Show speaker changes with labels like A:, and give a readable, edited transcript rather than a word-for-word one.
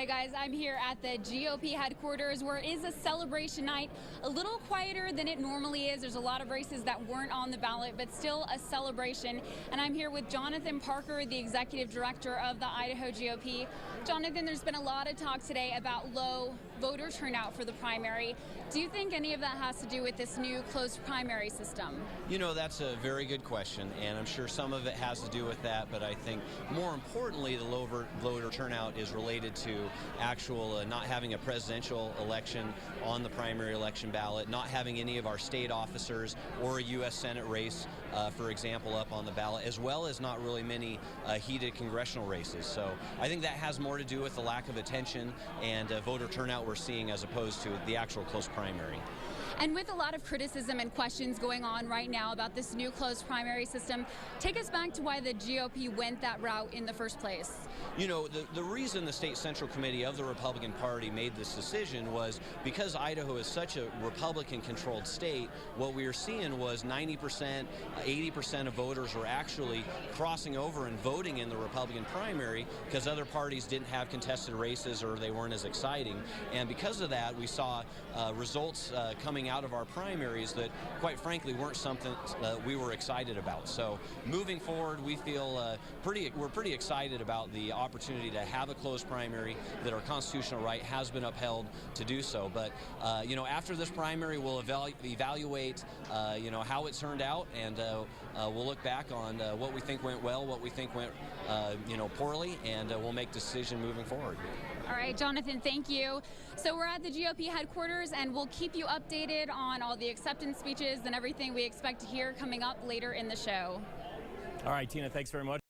A: right, guys, I'm here at the GOP headquarters where it is a celebration night, a little quieter than it normally is. There's a lot of races that weren't on the ballot, but still a celebration. And I'm here with Jonathan Parker, the executive director of the Idaho GOP. Jonathan, there's been a lot of talk today about low voter turnout for the primary. Do you think any of that has to do with this new closed primary system?
B: You know, that's a very good question, and I'm sure some of it has to do with that, but I think more importantly, the low voter turnout is related to actual not having a presidential election on the primary election ballot, not having any of our state officers or a U.S. Senate race, for example, up on the ballot, as well as not really many heated congressional races. So I think that has more to do with the lack of attention and voter turnout we're seeing as opposed to the actual close primary.
A: And with a lot of criticism and questions going on right now about this new closed primary system, take us back to why the GOP went that route in the first place.
B: You know, the reason the State Central Committee of the Republican Party made this decision was because Idaho is such a Republican-controlled state, what we were seeing was 90%, 80% of voters were actually crossing over and voting in the Republican primary because other parties didn't have contested races or they weren't as exciting. And because of that, we saw results coming out of our primaries that, quite frankly, weren't something we were excited about. So moving forward, we feel we're pretty excited about the opportunity to have a closed primary, that our constitutional right has been upheld to do so. But you know, after this primary, we'll evaluate you know, how it turned out, and we'll look back on what we think went well, what we think went you know, poorly, and we'll make a decision moving forward.
A: All right, Jonathan, thank you. So we're at the GOP headquarters, and we'll keep you updated on all the acceptance speeches and everything we expect to hear coming up later in the show.
C: All right, Tina, thanks very much.